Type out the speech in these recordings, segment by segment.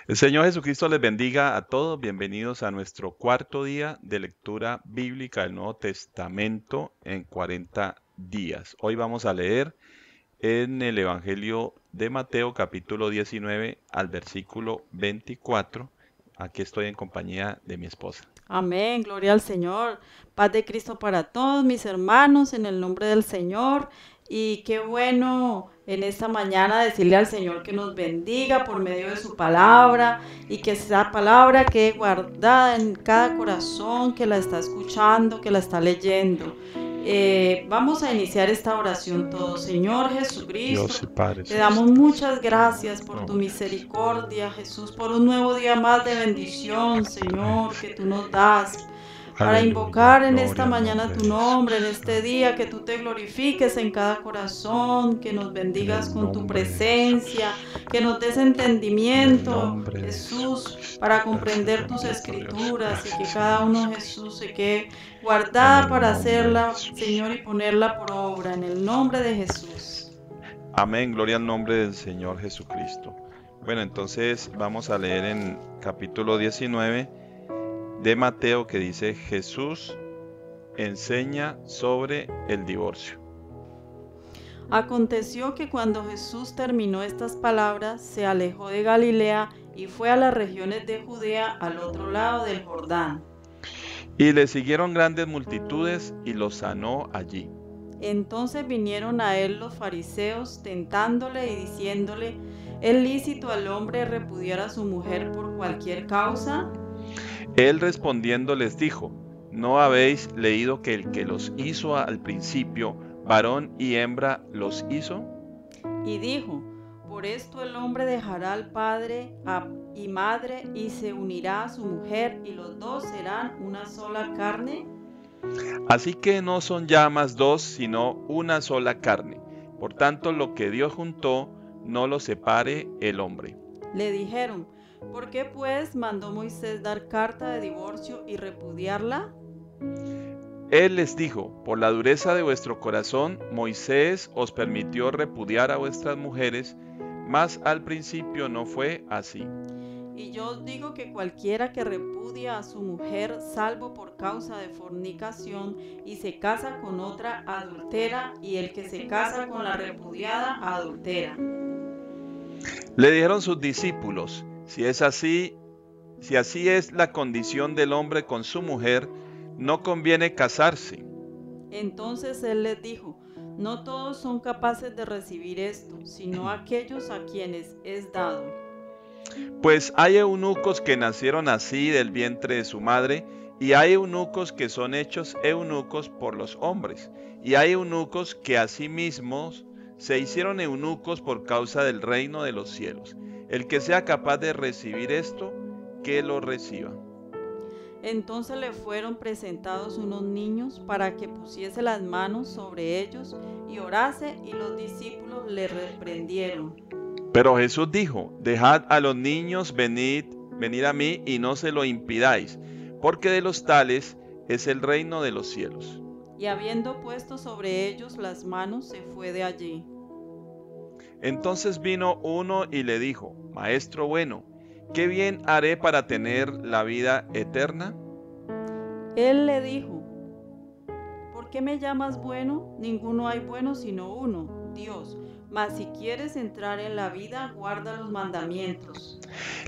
El Señor Jesucristo les bendiga a todos. Bienvenidos a nuestro cuarto día de lectura bíblica del Nuevo Testamento en 40 días. Hoy vamos a leer en el Evangelio de Mateo capítulo 19 al versículo 24. Aquí estoy en compañía de mi esposa. Amén, gloria al Señor. Paz de Cristo para todos mis hermanos en el nombre del Señor. Y qué bueno en esta mañana decirle al Señor que nos bendiga por medio de su palabra y que esa palabra quede guardada en cada corazón que la está escuchando, que la está leyendo. Vamos a iniciar esta oración todos. Señor Jesucristo, Dios y Padre te damos celestial. muchas gracias por tu Nombre. misericordia, Jesús, por un nuevo día más de bendición, Amén. Señor, que tú nos das para Aleluya. invocar en esta Gloria al mañana nombre tu de Jesús. nombre, en este día, que tú te glorifiques en cada corazón, que nos En bendigas el con tu nombre de presencia, Jesús. que nos des En el entendimiento, nombre de Jesús, Jesucristo. para Gracias, comprender tus bendito Dios. escrituras y que Gracias, cada Señor uno, Jesús. Jesús, se quede En guardada el para nombre de hacerla, Jesús. Señor, y ponerla por obra, en el nombre de Jesús. Amén, gloria al nombre del Señor Jesucristo. Bueno, entonces vamos a leer en capítulo 19 de Mateo que dice: Jesús enseña sobre el divorcio. Aconteció que cuando Jesús terminó estas palabras, se alejó de Galilea y fue a las regiones de Judea al otro lado del Jordán. Y le siguieron grandes multitudes y los sanó allí. Entonces vinieron a él los fariseos, tentándole y diciéndole: ¿es lícito al hombre repudiar a su mujer por cualquier causa? Él respondiendo les dijo: ¿no habéis leído que el que los hizo al principio, varón y hembra los hizo? Y dijo: por esto el hombre dejará al padre y madre y se unirá a su mujer, y los dos serán una sola carne. Así que no son ya más dos, sino una sola carne. Por tanto, lo que Dios juntó, no lo separe el hombre. Le dijeron: ¿por qué pues mandó Moisés dar carta de divorcio y repudiarla? Él les dijo: por la dureza de vuestro corazón, Moisés os permitió repudiar a vuestras mujeres, mas al principio no fue así. Y yo os digo que cualquiera que repudia a su mujer, salvo por causa de fornicación, y se casa con otra, adultera, y el que se casa con la repudiada, adultera. Le dijeron sus discípulos: si así es la condición del hombre con su mujer, no conviene casarse. Entonces él les dijo: no todos son capaces de recibir esto, sino aquellos a quienes es dado. Pues hay eunucos que nacieron así del vientre de su madre, y hay eunucos que son hechos eunucos por los hombres, y hay eunucos que asimismo se hicieron eunucos por causa del reino de los cielos. El que sea capaz de recibir esto, que lo reciba. Entonces le fueron presentados unos niños para que pusiese las manos sobre ellos y orase, y los discípulos le reprendieron. Pero Jesús dijo: dejad a los niños venid a mí y no se lo impidáis, porque de los tales es el reino de los cielos. Y habiendo puesto sobre ellos las manos, se fue de allí. Entonces vino uno y le dijo: Maestro bueno, ¿qué bien haré para tener la vida eterna? Él le dijo: ¿por qué me llamas bueno? Ninguno hay bueno sino uno, Dios. Mas si quieres entrar en la vida, guarda los mandamientos.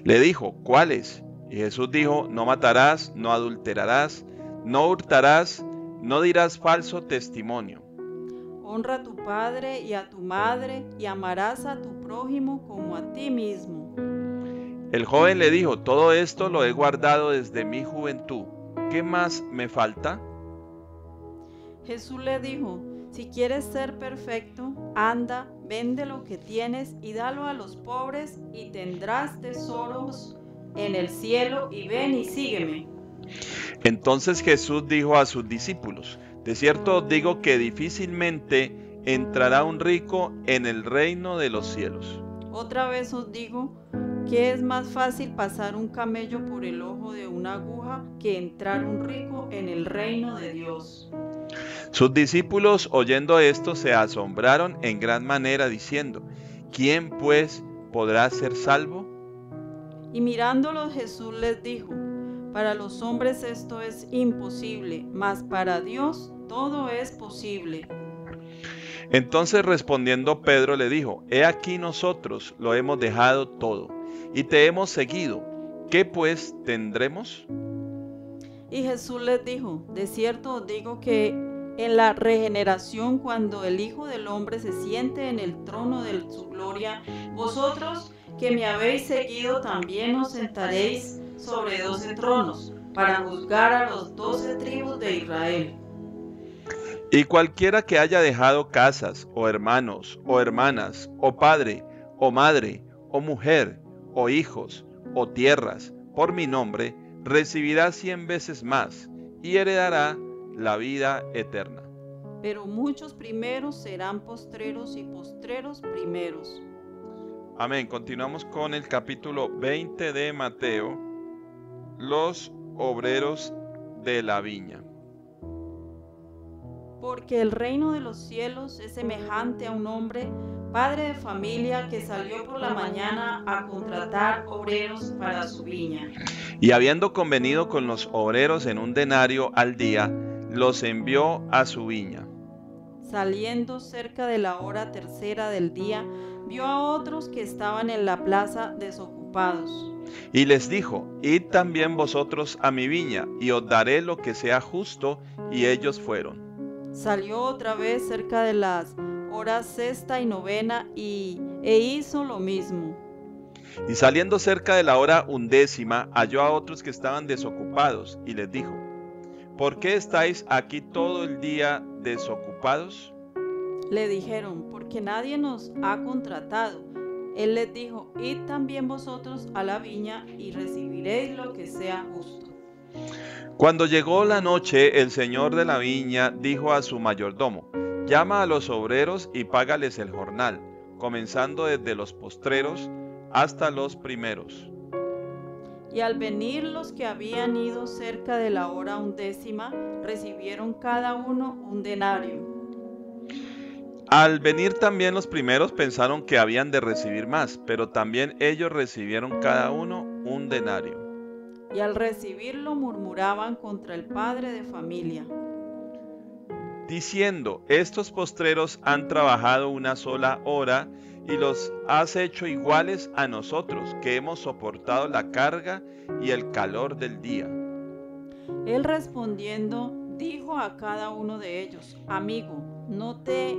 Le dijo: ¿cuáles? Y Jesús dijo: no matarás, no adulterarás, no hurtarás, no dirás falso testimonio. Honra a tu padre y a tu madre, y amarás a tu prójimo como a ti mismo. El joven le dijo: todo esto lo he guardado desde mi juventud. ¿Qué más me falta? Jesús le dijo: si quieres ser perfecto, anda, vende lo que tienes y dalo a los pobres, y tendrás tesoros en el cielo, y ven y sígueme. Entonces Jesús dijo a sus discípulos: de cierto os digo que difícilmente entrará un rico en el reino de los cielos. Otra vez os digo que es más fácil pasar un camello por el ojo de una aguja que entrar un rico en el reino de Dios. Sus discípulos, oyendo esto, se asombraron en gran manera, diciendo: ¿quién pues podrá ser salvo? Y mirándolos Jesús les dijo: para los hombres esto es imposible, mas para Dios todo es posible. Entonces respondiendo Pedro le dijo: He aquí nosotros lo hemos dejado todo, y te hemos seguido. ¿Qué pues tendremos? Y Jesús les dijo: de cierto os digo que en la regeneración, cuando el Hijo del Hombre se siente en el trono de su gloria, vosotros que me habéis seguido también os sentaréis sobre 12 tronos, para juzgar a los 12 tribus de Israel. Y cualquiera que haya dejado casas, o hermanos, o hermanas, o padre, o madre, o mujer, o hijos, o tierras, por mi nombre, recibirá 100 veces más, y heredará la vida eterna. Pero muchos primeros serán postreros y postreros primeros. Amén. Continuamos con el capítulo 20 de Mateo, los obreros de la viña. Porque el reino de los cielos es semejante a un hombre, padre de familia, que salió por la mañana a contratar obreros para su viña. Y habiendo convenido con los obreros en un denario al día, los envió a su viña. Saliendo cerca de la hora tercera del día, vio a otros que estaban en la plaza desocupados. Y les dijo: Id también vosotros a mi viña, y os daré lo que sea justo. Y ellos fueron. Salió otra vez cerca de las horas sexta y novena e hizo lo mismo. Y saliendo cerca de la hora 11, halló a otros que estaban desocupados, y les dijo: ¿Por qué estáis aquí todo el día desocupados? Le dijeron: porque nadie nos ha contratado. Él les dijo: id también vosotros a la viña y recibiréis lo que sea justo. Cuando llegó la noche, el señor de la viña dijo a su mayordomo: llama a los obreros y págales el jornal, comenzando desde los postreros hasta los primeros. Y al venir los que habían ido cerca de la hora 11, recibieron cada uno un denario. Al venir también los primeros pensaron que habían de recibir más, pero también ellos recibieron cada uno un denario. Y al recibirlo murmuraban contra el padre de familia, diciendo: estos postreros han trabajado una sola hora, y los has hecho iguales a nosotros, que hemos soportado la carga y el calor del día. Él respondiendo dijo a cada uno de ellos: amigo, no te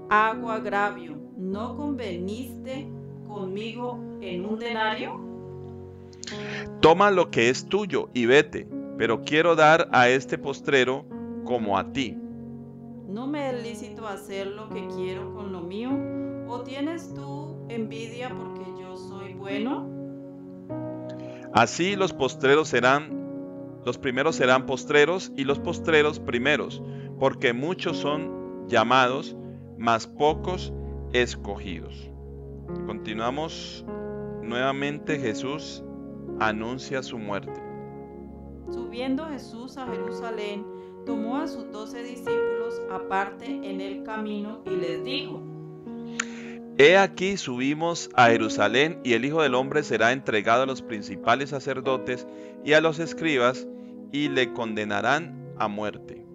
hago agravio, ¿no conveniste conmigo en un denario? Toma lo que es tuyo y vete, pero quiero dar a este postrero como a ti. ¿No me es lícito hacer lo que quiero con lo mío? ¿O tienes tú envidia porque yo soy bueno? Así los primeros serán postreros, y los postreros primeros, porque muchos son llamados, mas pocos escogidos. Continuamos. Nuevamente Jesús anuncia su muerte. Subiendo Jesús a Jerusalén, tomó a sus 12 discípulos aparte en el camino y les dijo: He aquí subimos a Jerusalén, y el Hijo del Hombre será entregado a los principales sacerdotes y a los escribas, y le condenarán a muerte.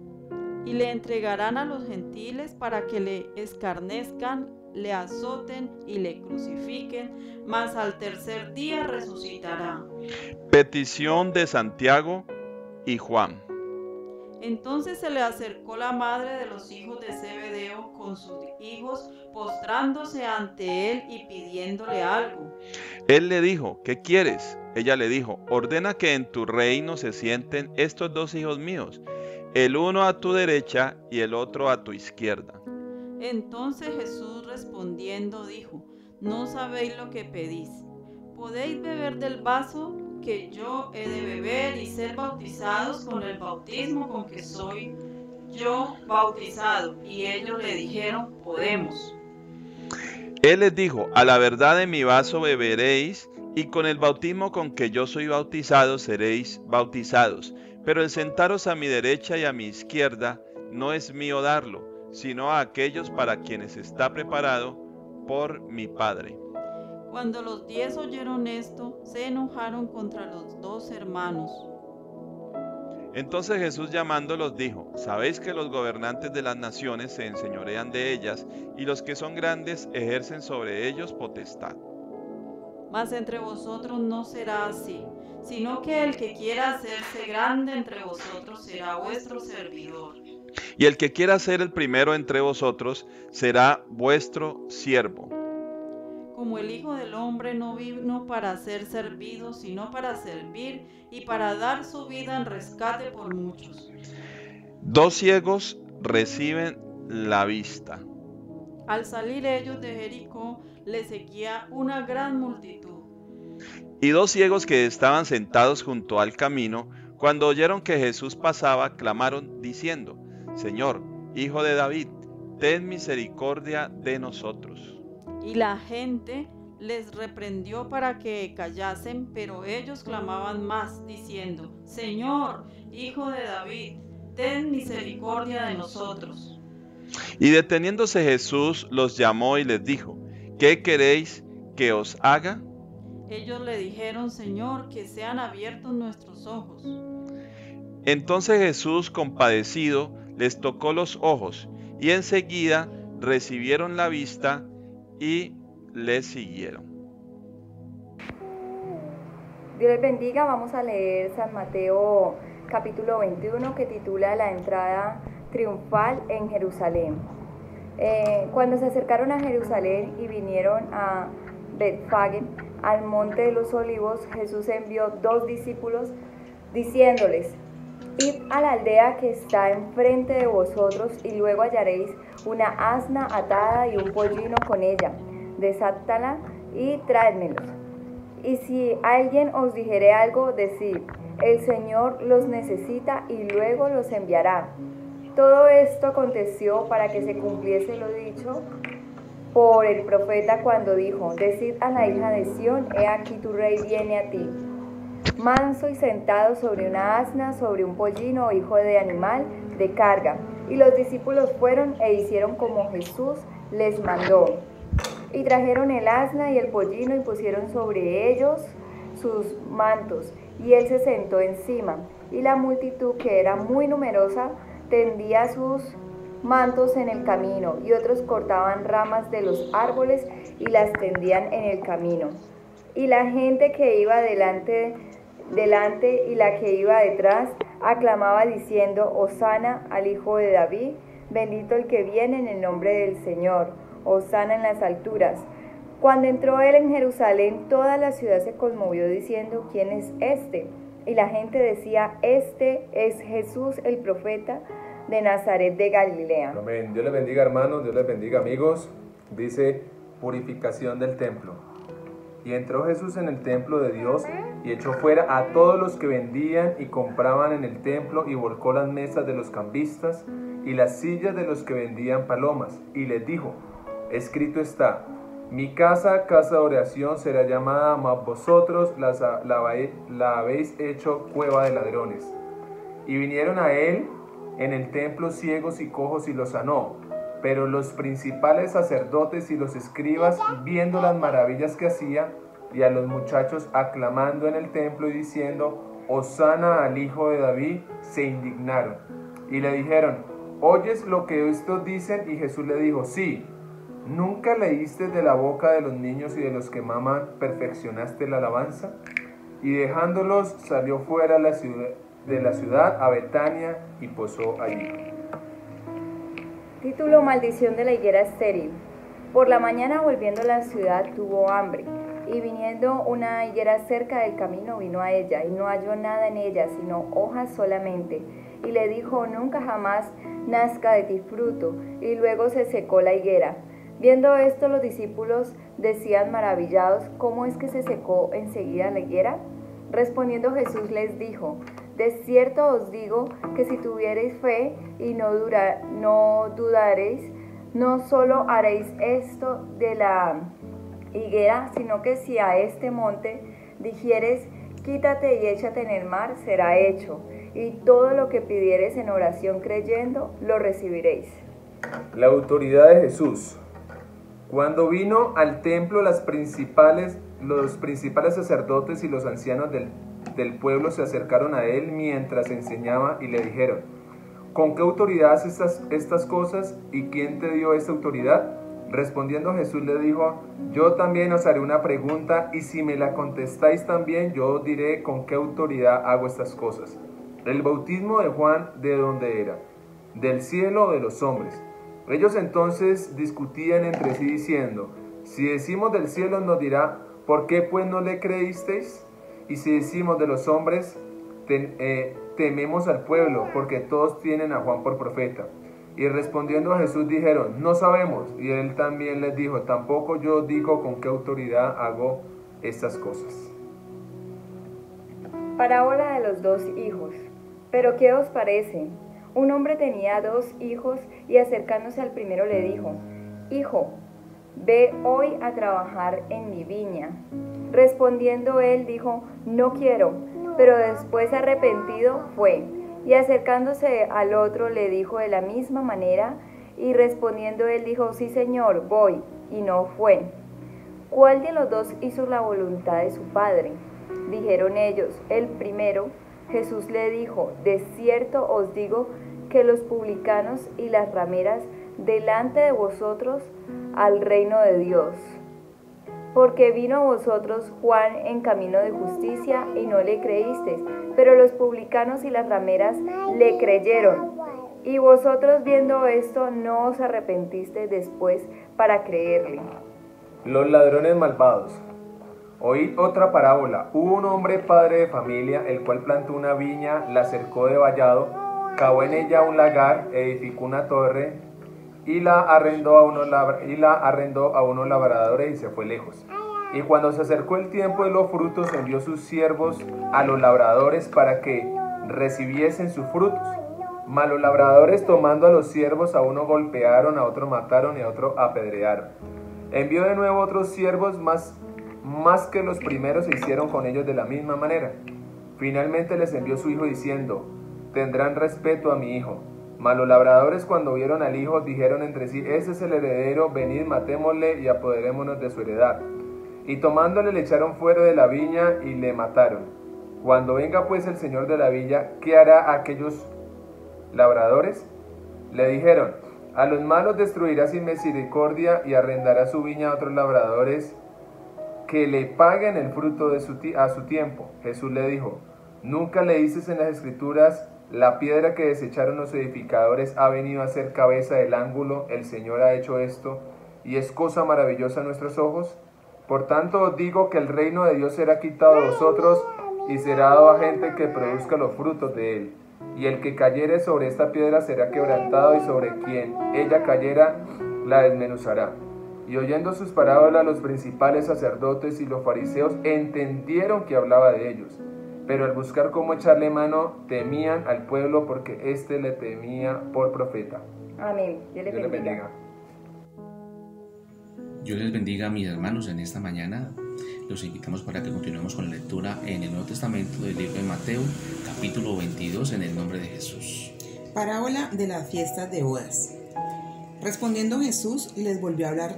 Y le entregarán a los gentiles para que le escarnezcan, le azoten y le crucifiquen, mas al tercer día resucitará. Petición de Santiago y Juan. Entonces se le acercó la madre de los hijos de Zebedeo con sus hijos, postrándose ante él y pidiéndole algo. Él le dijo: ¿qué quieres? Ella le dijo: ordena que en tu reino se sienten estos 2 hijos míos, el uno a tu derecha y el otro a tu izquierda. Entonces Jesús respondiendo dijo: no sabéis lo que pedís. ¿Podéis beber del vaso que yo he de beber y ser bautizados con el bautismo con que soy yo bautizado? Y ellos le dijeron: podemos. Él les dijo: a la verdad de mi vaso beberéis, y con el bautismo con que yo soy bautizado seréis bautizados. Pero el sentaros a mi derecha y a mi izquierda no es mío darlo, sino a aquellos para quienes está preparado por mi Padre. Cuando los 10 oyeron esto, se enojaron contra los 2 hermanos. Entonces Jesús llamándolos dijo: Sabéis que los gobernantes de las naciones se enseñorean de ellas, y los que son grandes ejercen sobre ellos potestad. Mas entre vosotros no será así, sino que el que quiera hacerse grande entre vosotros será vuestro servidor. Y el que quiera ser el primero entre vosotros será vuestro siervo. Como el Hijo del Hombre no vino para ser servido, sino para servir y para dar su vida en rescate por muchos. 2 ciegos reciben la vista. Al salir ellos de Jericó, les seguía una gran multitud. Y 2 ciegos que estaban sentados junto al camino, cuando oyeron que Jesús pasaba, clamaron diciendo: Señor, Hijo de David, ten misericordia de nosotros. Y la gente les reprendió para que callasen, pero ellos clamaban más, diciendo: Señor, Hijo de David, ten misericordia de nosotros. Y deteniéndose Jesús los llamó y les dijo: ¿Qué queréis que os haga? Ellos le dijeron: Señor, que sean abiertos nuestros ojos. Entonces Jesús, compadecido, les tocó los ojos, y enseguida recibieron la vista y le siguieron. Dios les bendiga. Vamos a leer San Mateo capítulo 21, que titula La entrada triunfal en Jerusalén. Cuando se acercaron a Jerusalén y vinieron a Betfagé, al monte de los olivos, Jesús envió 2 discípulos diciéndoles: Id a la aldea que está enfrente de vosotros, y luego hallaréis una asna atada y un pollino con ella. Desátala y tráedmelos. Y si alguien os dijere algo, decid: el Señor los necesita, y luego los enviará. Todo esto aconteció para que se cumpliese lo dicho por el profeta cuando dijo: Decid a la hija de Sión, he aquí tu rey viene a ti, manso y sentado sobre una asna, sobre un pollino o hijo de animal de carga. Y los discípulos fueron e hicieron como Jesús les mandó. Y trajeron el asna y el pollino y pusieron sobre ellos sus mantos, y él se sentó encima. Y la multitud, que era muy numerosa, tendía sus mantos en el camino, y otros cortaban ramas de los árboles y las tendían en el camino. Y la gente que iba delante y la que iba detrás aclamaba diciendo: Hosana al Hijo de David, bendito el que viene en el nombre del Señor, Hosana en las alturas. Cuando entró él en Jerusalén, toda la ciudad se conmovió diciendo: ¿Quién es este? Y la gente decía: Este es Jesús el profeta de Nazaret de Galilea. Amén. Dios les bendiga, hermanos, Dios les bendiga, amigos. Dice: purificación del templo. Y entró Jesús en el templo de Dios y echó fuera a todos los que vendían y compraban en el templo, y volcó las mesas de los cambistas y las sillas de los que vendían palomas, y les dijo: escrito está: mi casa, casa de oración será llamada, mas vosotros la habéis hecho cueva de ladrones. Y vinieron a él en el templo ciegos y cojos, y los sanó. Pero los principales sacerdotes y los escribas, viendo las maravillas que hacía, y a los muchachos aclamando en el templo y diciendo: Hosana al Hijo de David, se indignaron. Y le dijeron: ¿oyes lo que estos dicen? Y Jesús le dijo: sí. ¿Nunca leíste de la boca de los niños y de los que maman perfeccionaste la alabanza? Y dejándolos salió fuera de la ciudad a Betania y posó allí. Título: Maldición de la higuera estéril. Por la mañana, volviendo a la ciudad, tuvo hambre, y viniendo una higuera cerca del camino, vino a ella, y no halló nada en ella, sino hojas solamente. Y le dijo: nunca jamás nazca de ti fruto. Y luego se secó la higuera. Viendo esto, los discípulos decían maravillados: ¿cómo es que se secó enseguida la higuera? Respondiendo Jesús les dijo: de cierto os digo que si tuviereis fe y no dudaréis, no solo haréis esto de la higuera, sino que si a este monte dijeres: quítate y échate en el mar, será hecho. Y todo lo que pidiereis en oración creyendo, lo recibiréis. La autoridad de Jesús. Cuando vino al templo, los principales sacerdotes y los ancianos del pueblo se acercaron a él mientras enseñaba y le dijeron: ¿con qué autoridad haces estas cosas y quién te dio esta autoridad? Respondiendo Jesús le dijo: yo también os haré una pregunta, y si me la contestáis también, yo os diré con qué autoridad hago estas cosas. ¿El bautismo de Juan de dónde era? ¿Del cielo o de los hombres? Ellos entonces discutían entre sí diciendo: si decimos del cielo, nos dirá: ¿por qué pues no le creísteis? Y si decimos de los hombres, tememos al pueblo, porque todos tienen a Juan por profeta. Y respondiendo a Jesús dijeron: no sabemos. Y él también les dijo: tampoco yo digo con qué autoridad hago estas cosas. Parábola de los 2 hijos. ¿Pero qué os parece? Un hombre tenía 2 hijos y acercándose al primero le dijo: hijo, ve hoy a trabajar en mi viña. Respondiendo él dijo: no quiero. Pero después arrepentido fue. Y acercándose al otro le dijo de la misma manera, y respondiendo él dijo: sí, Señor, voy, y no fue. ¿Cuál de los 2 hizo la voluntad de su padre? Dijeron ellos: el primero. Jesús le dijo: de cierto os digo que los publicanos y las rameras delante de vosotros al reino de Dios. Porque vino a vosotros Juan en camino de justicia y no le creísteis, pero los publicanos y las rameras le creyeron. Y vosotros viendo esto no os arrepentisteis después para creerle. Los ladrones malvados. Oíd otra parábola. Hubo un hombre padre de familia, el cual plantó una viña, la cercó de vallado, cavó en ella un lagar, edificó una torre y la arrendó a unos labradores y se fue lejos. Y cuando se acercó el tiempo de los frutos, envió sus siervos a los labradores para que recibiesen sus frutos. Mas los labradores, tomando a los siervos, a uno golpearon, a otro mataron y a otro apedrearon. Envió de nuevo otros siervos más que los primeros, e hicieron con ellos de la misma manera. Finalmente les envió su hijo diciendo: tendrán respeto a mi hijo. Mas los labradores, cuando vieron al hijo, dijeron entre sí: ese es el heredero, venid, matémosle y apoderémonos de su heredad. Y tomándole le echaron fuera de la viña y le mataron. Cuando venga pues el señor de la viña, ¿qué hará a aquellos labradores? Le dijeron: a los malos destruirá sin misericordia y arrendará su viña a otros labradores que le paguen el fruto de a su tiempo. Jesús le dijo: ¿nunca leísteis en las Escrituras: la piedra que desecharon los edificadores ha venido a ser cabeza del ángulo? El Señor ha hecho esto, y es cosa maravillosa a nuestros ojos. Por tanto os digo que el reino de Dios será quitado de vosotros y será dado a gente que produzca los frutos de él. Y el que cayere sobre esta piedra será quebrantado, y sobre quien ella cayera la desmenuzará. Y oyendo sus parábolas, los principales sacerdotes y los fariseos entendieron que hablaba de ellos. Pero al buscar cómo echarle mano, temían al pueblo, porque éste le temía por profeta. Amén. Dios les bendiga. Dios les bendiga, mis hermanos, en esta mañana. Los invitamos para que continuemos con la lectura en el Nuevo Testamento del libro de Mateo, capítulo 22, en el nombre de Jesús. Parábola de las fiestas de bodas. Respondiendo Jesús, les volvió a hablar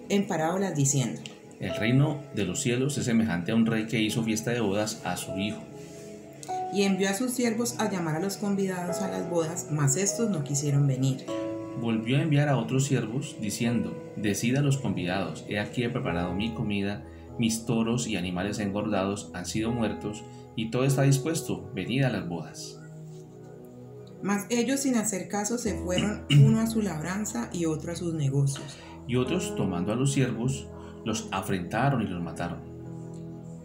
en parábolas diciendo: el reino de los cielos es semejante a un rey que hizo fiesta de bodas a su hijo. Y envió a sus siervos a llamar a los convidados a las bodas, mas estos no quisieron venir. Volvió a enviar a otros siervos, diciendo: decid a los convidados, he aquí he preparado mi comida, mis toros y animales engordados han sido muertos, y todo está dispuesto, venid a las bodas. Mas ellos, sin hacer caso, se fueron, uno a su labranza y otro a sus negocios. Y otros, tomando a los siervos, los afrentaron y los mataron.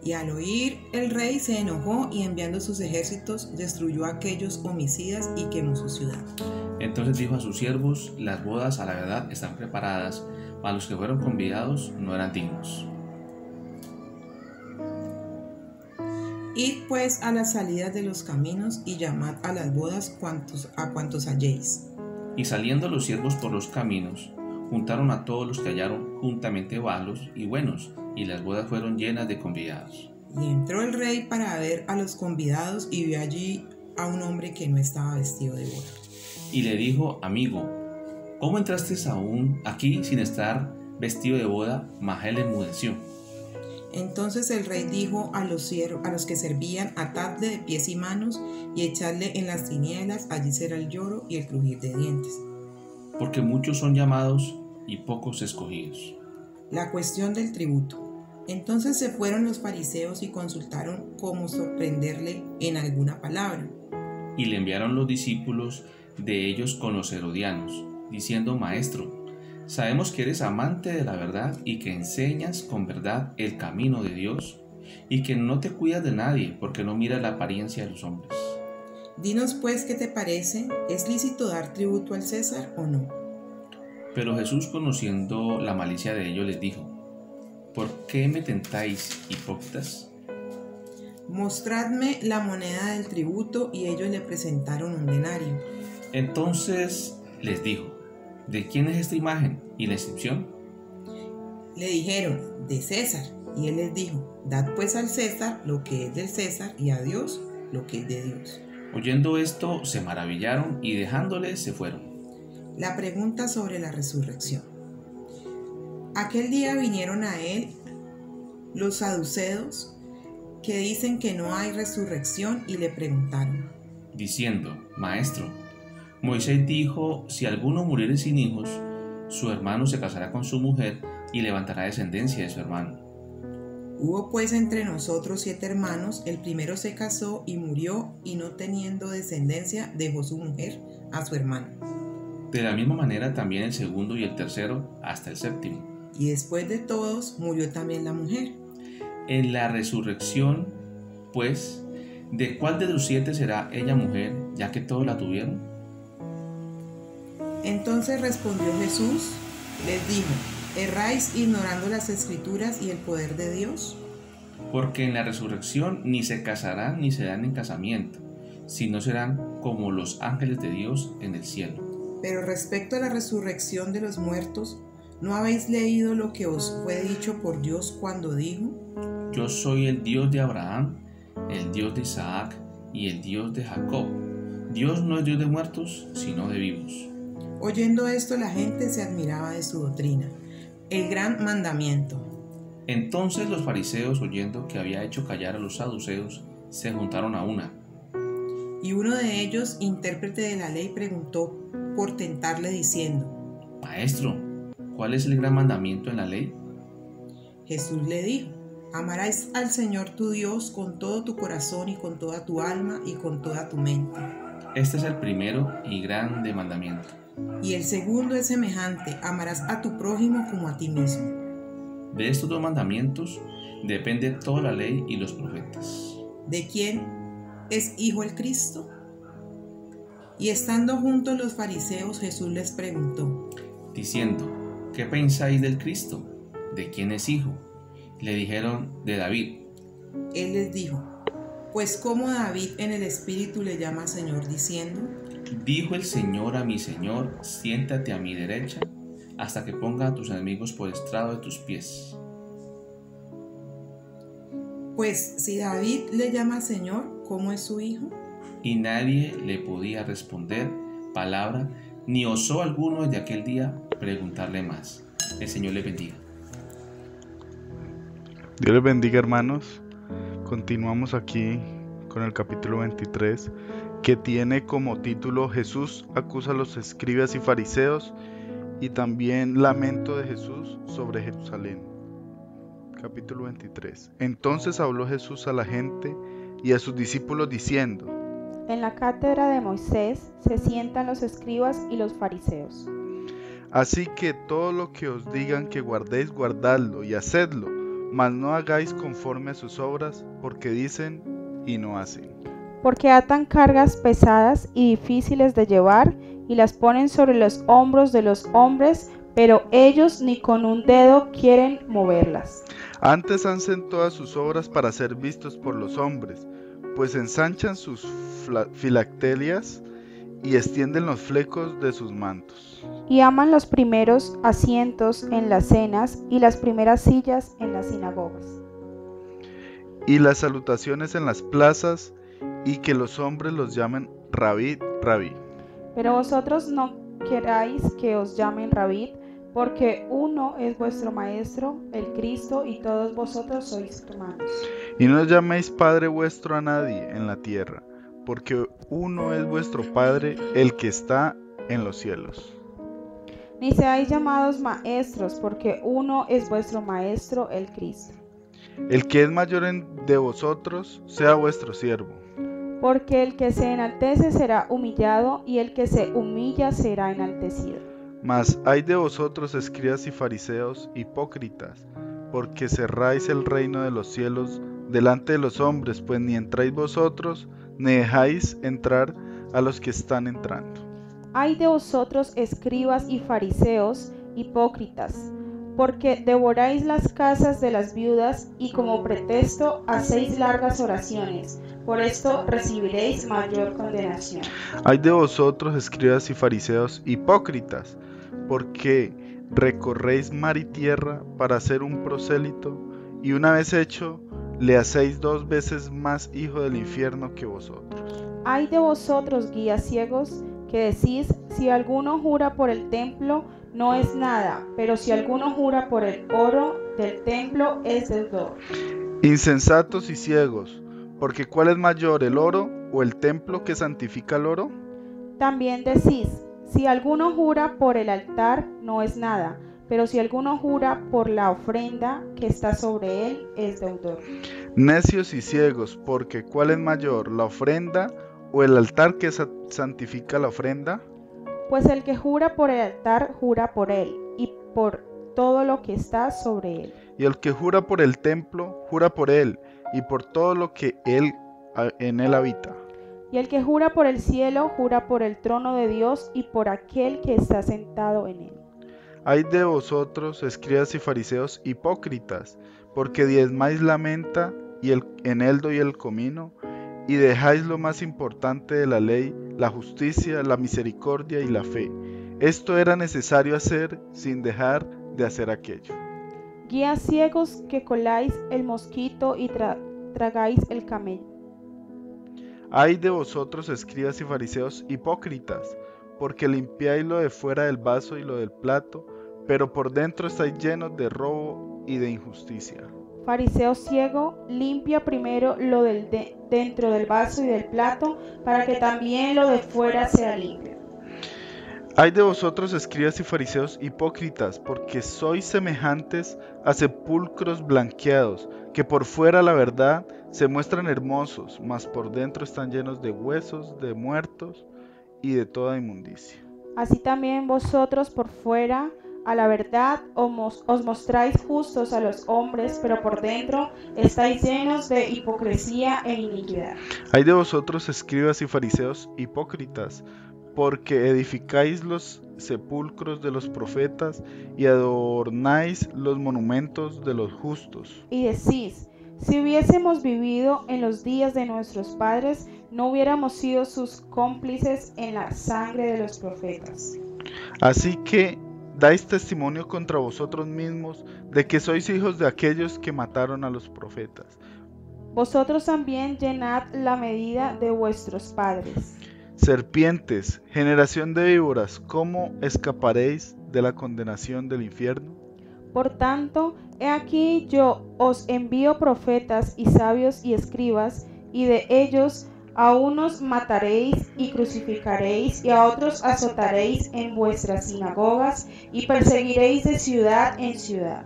Y al oír el rey se enojó, y enviando sus ejércitos destruyó a aquellos homicidas y quemó su ciudad. Entonces dijo a sus siervos: las bodas a la verdad están preparadas, mas los que fueron convidados no eran dignos. Id pues a las salidas de los caminos y llamad a las bodas a cuantos halléis. Y saliendo los siervos por los caminos, juntaron a todos los que hallaron juntamente malos y buenos, y las bodas fueron llenas de convidados. Y entró el rey para ver a los convidados, y vio allí a un hombre que no estaba vestido de boda. Y le dijo: amigo, ¿cómo entraste aún aquí sin estar vestido de boda, mas él enmudeció. Entonces el rey dijo a los que servían: atadle de pies y manos y echadle en las tinieblas, allí será el lloro y el crujir de dientes. Porque muchos son llamados y pocos escogidos. La cuestión del tributo. Entonces se fueron los fariseos y consultaron cómo sorprenderle en alguna palabra. Y le enviaron los discípulos de ellos con los herodianos, diciendo: Maestro, sabemos que eres amante de la verdad y que enseñas con verdad el camino de Dios, y que no te cuidas de nadie porque no miras la apariencia de los hombres. Dinos pues qué te parece, ¿es lícito dar tributo al César o no? Pero Jesús, conociendo la malicia de ellos, les dijo: ¿por qué me tentáis, hipócritas? Mostradme la moneda del tributo, y ellos le presentaron un denario. Entonces les dijo: ¿de quién es esta imagen y la inscripción? Le dijeron: de César. Y él les dijo: dad pues al César lo que es del César, y a Dios lo que es de Dios. Oyendo esto, se maravillaron y dejándole se fueron. La pregunta sobre la resurrección. Aquel día vinieron a él los saduceos, que dicen que no hay resurrección, y le preguntaron, diciendo: Maestro, Moisés dijo: si alguno muriere sin hijos, su hermano se casará con su mujer y levantará descendencia de su hermano. Hubo pues entre nosotros 7 hermanos, el primero se casó y murió, y no teniendo descendencia dejó su mujer a su hermano. De la misma manera también el segundo y el tercero hasta el séptimo. Y después de todos murió también la mujer. En la resurrección, pues, ¿de cuál de los 7 será ella mujer, ya que todos la tuvieron? Entonces respondió Jesús, les dijo: ¿erráis ignorando las Escrituras y el poder de Dios? Porque en la resurrección ni se casarán ni se dan en casamiento, sino serán como los ángeles de Dios en el cielo. Pero respecto a la resurrección de los muertos, ¿no habéis leído lo que os fue dicho por Dios cuando dijo: yo soy el Dios de Abraham, el Dios de Isaac y el Dios de Jacob? Dios no es Dios de muertos, sino de vivos. Oyendo esto, la gente se admiraba de su doctrina. El gran mandamiento. Entonces los fariseos, oyendo que había hecho callar a los saduceos, se juntaron a una. Y uno de ellos, intérprete de la ley, preguntó por tentarle diciendo: Maestro, ¿cuál es el gran mandamiento en la ley? Jesús le dijo: amarás al Señor tu Dios con todo tu corazón y con toda tu alma y con toda tu mente. Este es el primero y grande mandamiento. Y el segundo es semejante: amarás a tu prójimo como a ti mismo. De estos 2 mandamientos depende toda la ley y los profetas. ¿De quién es hijo el Cristo? Y estando juntos los fariseos, Jesús les preguntó, diciendo: ¿qué pensáis del Cristo? ¿De quién es hijo? Le dijeron: de David. Él les dijo: pues ¿cómo David en el Espíritu le llama Señor, diciendo: dijo el Señor a mi Señor, siéntate a mi derecha, hasta que ponga a tus enemigos por estrado de tus pies? Pues si David le llama Señor, ¿cómo es su hijo? Y nadie le podía responder palabra, ni osó alguno desde aquel día preguntarle más. El Señor le bendiga. Dios les bendiga, hermanos. Continuamos aquí con el capítulo 23, que tiene como título: Jesús acusa a los escribas y fariseos, y también lamento de Jesús sobre Jerusalén. Capítulo 23. Entonces habló Jesús a la gente y a sus discípulos diciendo: en la cátedra de Moisés se sientan los escribas y los fariseos. Así que todo lo que os digan que guardéis, guardadlo y hacedlo, mas no hagáis conforme a sus obras, porque dicen y no hacen. Porque atan cargas pesadas y difíciles de llevar y las ponen sobre los hombros de los hombres, pero ellos ni con un dedo quieren moverlas. Antes hacen todas sus obras para ser vistos por los hombres, pues ensanchan sus filacterias y extienden los flecos de sus mantos. Y aman los primeros asientos en las cenas y las primeras sillas en las sinagogas. Y las salutaciones en las plazas, y que los hombres los llamen Rabí, Rabí. Pero vosotros no queráis que os llamen Rabí, porque uno es vuestro Maestro, el Cristo, y todos vosotros sois hermanos. Y no llaméis Padre vuestro a nadie en la tierra, porque uno es vuestro Padre, el que está en los cielos. Ni seáis llamados maestros, porque uno es vuestro Maestro, el Cristo. El que es mayor de vosotros, sea vuestro siervo. Porque el que se enaltece será humillado, y el que se humilla será enaltecido. Mas hay de vosotros, escribas y fariseos, hipócritas, porque cerráis el reino de los cielos delante de los hombres, pues ni entráis vosotros, ni dejáis entrar a los que están entrando. Ay de vosotros, escribas y fariseos, hipócritas, porque devoráis las casas de las viudas, y como pretexto hacéis largas oraciones. Por esto recibiréis mayor condenación. Ay de vosotros, escribas y fariseos, hipócritas, porque recorréis mar y tierra para hacer un prosélito, y una vez hecho, le hacéis 2 veces más hijo del infierno que vosotros. Ay de vosotros, guías ciegos, que decís, si alguno jura por el templo, no es nada, pero si alguno jura por el oro del templo, es deudor. Insensatos y ciegos, porque ¿cuál es mayor, el oro o el templo que santifica el oro? También decís, si alguno jura por el altar, no es nada, pero si alguno jura por la ofrenda que está sobre él, es deudor. Necios y ciegos, porque ¿cuál es mayor, la ofrenda o el altar que santifica la ofrenda? Pues el que jura por el altar, jura por él, y por todo lo que está sobre él. Y el que jura por el templo, jura por él, y por todo lo que en él habita. Y el que jura por el cielo, jura por el trono de Dios y por aquel que está sentado en él. Ay de vosotros, escribas y fariseos, hipócritas, porque diezmáis la menta y el eneldo y el comino, y dejáis lo más importante de la ley, la justicia, la misericordia y la fe. Esto era necesario hacer sin dejar de hacer aquello. Guías ciegos que coláis el mosquito y tragáis el camello. Ay de vosotros, escribas y fariseos, hipócritas, porque limpiáis lo de fuera del vaso y lo del plato, pero por dentro estáis llenos de robo y de injusticia. Fariseo ciego, limpia primero lo del dentro del vaso y del plato, para que también lo de fuera sea limpio. Ay de vosotros, escribas y fariseos, hipócritas, porque sois semejantes a sepulcros blanqueados, que por fuera, la verdad, se muestran hermosos, mas por dentro están llenos de huesos, de muertos y de toda inmundicia. Así también vosotros por fuera, a la verdad, os mostráis justos a los hombres, pero por dentro estáis llenos de hipocresía e iniquidad. Ay de vosotros, escribas y fariseos, hipócritas, porque edificáis los sepulcros de los profetas y adornáis los monumentos de los justos. Y decís, si hubiésemos vivido en los días de nuestros padres, no hubiéramos sido sus cómplices en la sangre de los profetas. Así que dais testimonio contra vosotros mismos de que sois hijos de aquellos que mataron a los profetas. Vosotros también llenad la medida de vuestros padres. Serpientes, generación de víboras, ¿cómo escaparéis de la condenación del infierno? Por tanto, he aquí yo os envío profetas y sabios y escribas, y de ellos a unos mataréis y crucificaréis, y a otros azotaréis en vuestras sinagogas, y perseguiréis de ciudad en ciudad.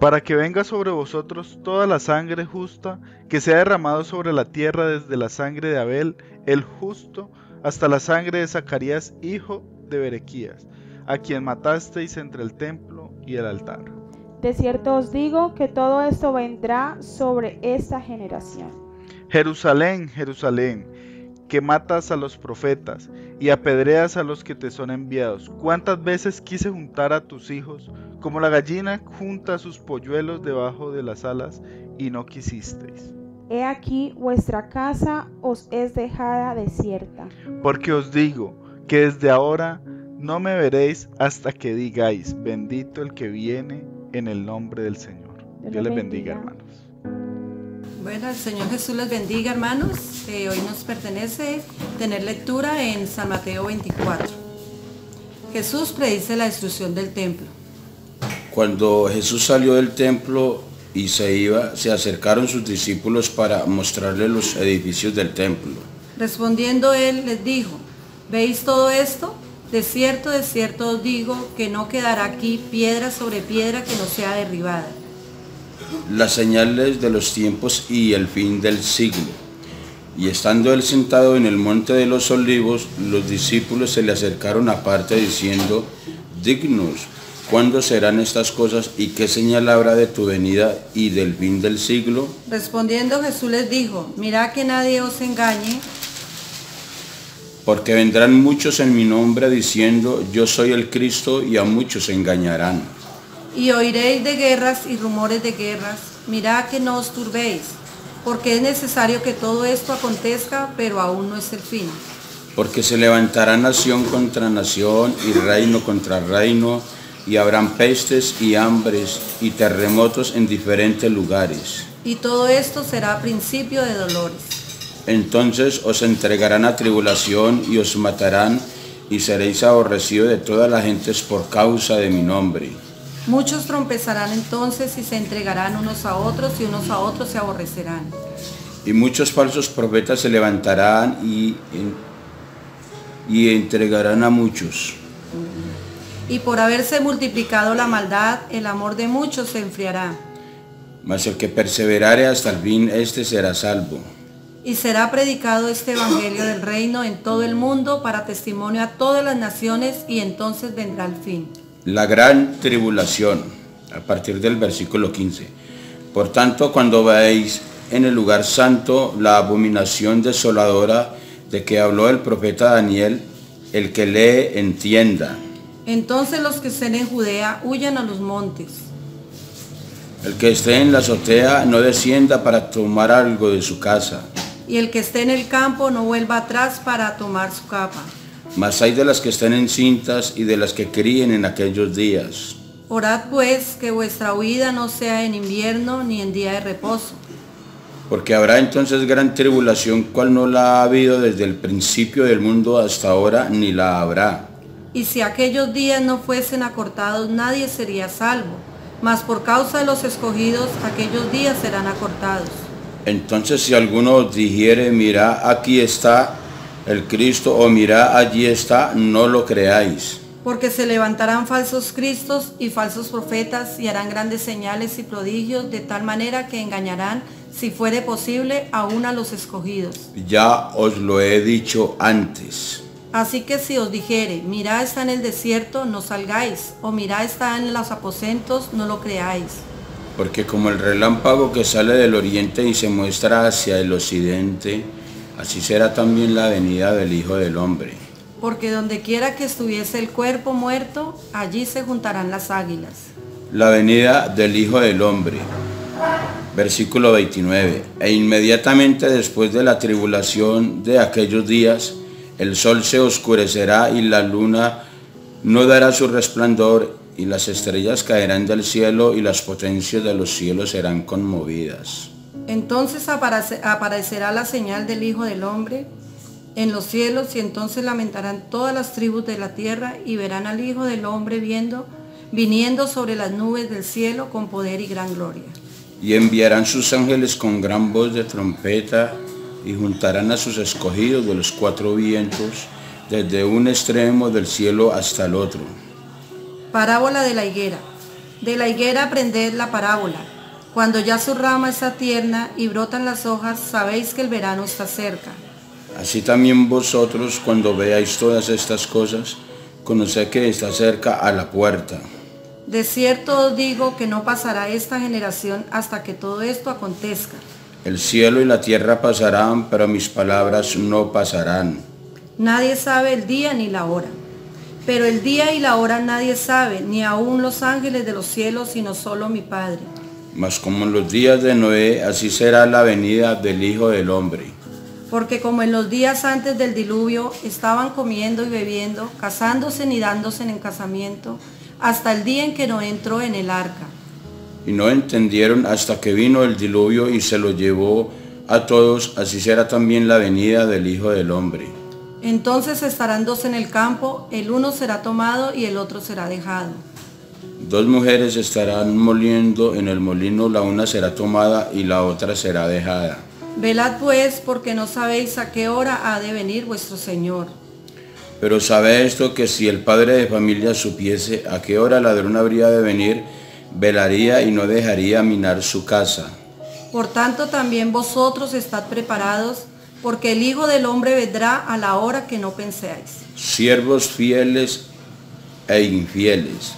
Para que venga sobre vosotros toda la sangre justa que se ha derramado sobre la tierra, desde la sangre de Abel, el justo, hasta la sangre de Zacarías, hijo de Berequías, a quien matasteis entre el templo y el altar. De cierto os digo que todo esto vendrá sobre esta generación. Jerusalén, Jerusalén, que matas a los profetas y apedreas a los que te son enviados. ¿Cuántas veces quise juntar a tus hijos, como la gallina junta sus polluelos debajo de las alas, y no quisisteis? He aquí vuestra casa os es dejada desierta. Porque os digo que desde ahora no me veréis hasta que digáis, bendito el que viene en el nombre del Señor. Dios les bendiga, hermanos. Bueno, el Señor Jesús les bendiga, hermanos. Hoy nos pertenece tener lectura en San Mateo 24. Jesús predice la destrucción del templo. Cuando Jesús salió del templo y se iba, se acercaron sus discípulos para mostrarle los edificios del templo. Respondiendo él les dijo, ¿veis todo esto? De cierto os digo que no quedará aquí piedra sobre piedra que no sea derribada. Las señales de los tiempos y el fin del siglo. Y estando él sentado en el monte de los olivos, los discípulos se le acercaron aparte diciendo, dignos, ¿cuándo serán estas cosas y qué señal habrá de tu venida y del fin del siglo? Respondiendo Jesús les dijo, mirad que nadie os engañe, porque vendrán muchos en mi nombre diciendo, yo soy el Cristo, y a muchos engañarán. y oiréis de guerras y rumores de guerras. Mirad que no os turbéis, porque es necesario que todo esto acontezca, pero aún no es el fin. Porque se levantará nación contra nación y reino contra reino, y habrán pestes y hambres y terremotos en diferentes lugares. Y todo esto será principio de dolores. Entonces os entregarán a tribulación y os matarán, y seréis aborrecidos de todas las gentes por causa de mi nombre. Muchos tropezarán entonces y se entregarán unos a otros, y unos a otros se aborrecerán. Y muchos falsos profetas se levantarán y entregarán a muchos. Y por haberse multiplicado la maldad, el amor de muchos se enfriará. Mas el que perseverare hasta el fin, éste será salvo. Y será predicado este evangelio del reino en todo el mundo para testimonio a todas las naciones, y entonces vendrá el fin. La gran tribulación, a partir del versículo 15. Por tanto, cuando veáis en el lugar santo la abominación desoladora de que habló el profeta Daniel, el que lee entienda. Entonces los que estén en Judea huyan a los montes. El que esté en la azotea no descienda para tomar algo de su casa. Y el que esté en el campo no vuelva atrás para tomar su capa. Mas hay de las que estén encintas y de las que críen en aquellos días. Orad pues que vuestra huida no sea en invierno ni en día de reposo. Porque habrá entonces gran tribulación, cual no la ha habido desde el principio del mundo hasta ahora, ni la habrá. Y si aquellos días no fuesen acortados, nadie sería salvo. Mas por causa de los escogidos, aquellos días serán acortados. Entonces si alguno os dijere, mirá, aquí está el Cristo, o mirá, allí está, no lo creáis. Porque se levantarán falsos cristos y falsos profetas, y harán grandes señales y prodigios, de tal manera que engañarán, si fuere posible, aún a los escogidos. Ya os lo he dicho antes. Así que si os dijere, mirá está en el desierto, no salgáis, o mirá está en los aposentos, no lo creáis. Porque como el relámpago que sale del oriente y se muestra hacia el occidente, así será también la venida del Hijo del Hombre. Porque donde quiera que estuviese el cuerpo muerto, allí se juntarán las águilas. La venida del Hijo del Hombre. Versículo 29. E inmediatamente después de la tribulación de aquellos días, el sol se oscurecerá y la luna no dará su resplandor, y las estrellas caerán del cielo y las potencias de los cielos serán conmovidas. Entonces aparecerá la señal del Hijo del Hombre en los cielos, y entonces lamentarán todas las tribus de la tierra, y verán al Hijo del Hombre viniendo sobre las nubes del cielo con poder y gran gloria. Y enviarán sus ángeles con gran voz de trompeta, y juntarán a sus escogidos de los cuatro vientos, desde un extremo del cielo hasta el otro. Parábola de la higuera. De la higuera aprended la parábola. Cuando ya su rama está tierna y brotan las hojas, sabéis que el verano está cerca. Así también vosotros, cuando veáis todas estas cosas, conoced que está cerca a la puerta. De cierto os digo que no pasará esta generación hasta que todo esto acontezca. El cielo y la tierra pasarán, pero mis palabras no pasarán. Nadie sabe el día ni la hora. Pero el día y la hora nadie sabe, ni aun los ángeles de los cielos, sino solo mi Padre. Mas como en los días de Noé, así será la venida del Hijo del Hombre. Porque como en los días antes del diluvio estaban comiendo y bebiendo, casándose y dándose en casamiento, hasta el día en que Noé entró en el arca. Y no entendieron hasta que vino el diluvio y se lo llevó a todos, así será también la venida del Hijo del Hombre. Entonces estarán dos en el campo, el uno será tomado y el otro será dejado. Dos mujeres estarán moliendo en el molino, la una será tomada y la otra será dejada. Velad pues, porque no sabéis a qué hora ha de venir vuestro Señor. Pero sabe esto, que si el padre de familia supiese a qué hora el ladrón habría de venir, velaría y no dejaría minar su casa. Por tanto también vosotros estad preparados, porque el Hijo del Hombre vendrá a la hora que no penséis. Siervos fieles e infieles.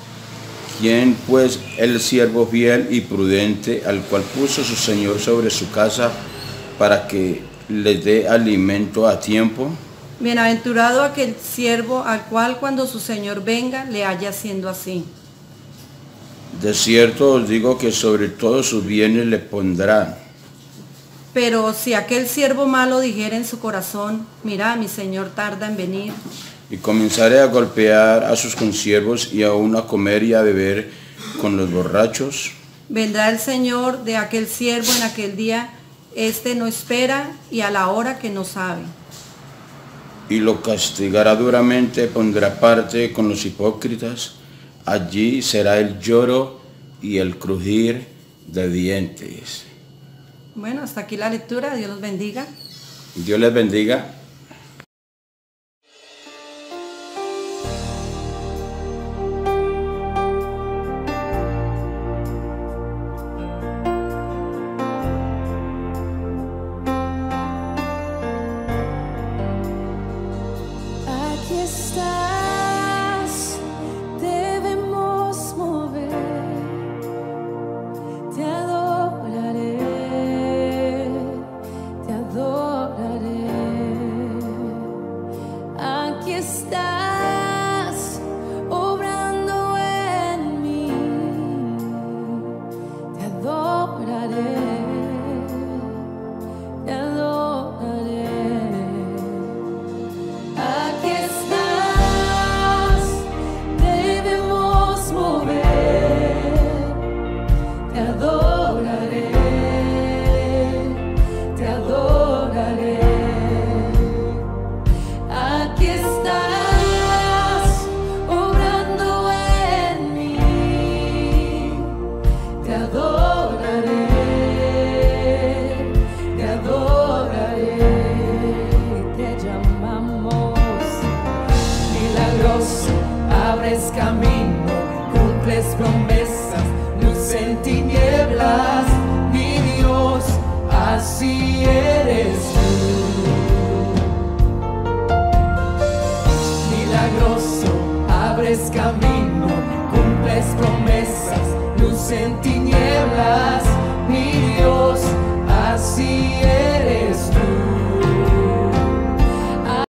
¿Quién pues el siervo fiel y prudente, al cual puso su Señor sobre su casa para que les dé alimento a tiempo? Bienaventurado aquel siervo al cual cuando su Señor venga le haya haciendo así. De cierto os digo que sobre todos sus bienes le pondrá. Pero si aquel siervo malo dijera en su corazón, mira, mi Señor tarda en venir, y comenzaré a golpear a sus consiervos y aún a comer y a beber con los borrachos, vendrá el Señor de aquel siervo en aquel día, éste no espera y a la hora que no sabe. Y lo castigará duramente, pondrá parte con los hipócritas. Allí será el lloro y el crujir de dientes. Bueno, hasta aquí la lectura. Dios los bendiga. Dios les bendiga. Aquí estás, debemos mover, te adoraré, te adoraré. Aquí estás, obrando en mí, te adoraré, te adoraré. Aquí estás, debemos mover, te adoraré, te adoraré. Aquí estás, obrando en mí, te adoraré, te adoraré. Te llamamos milagroso, abres camino, cumples promesas, luz en tinieblas, mi Dios, así eres tú. Milagroso, abres camino, cumples promesas, luz en tinieblas,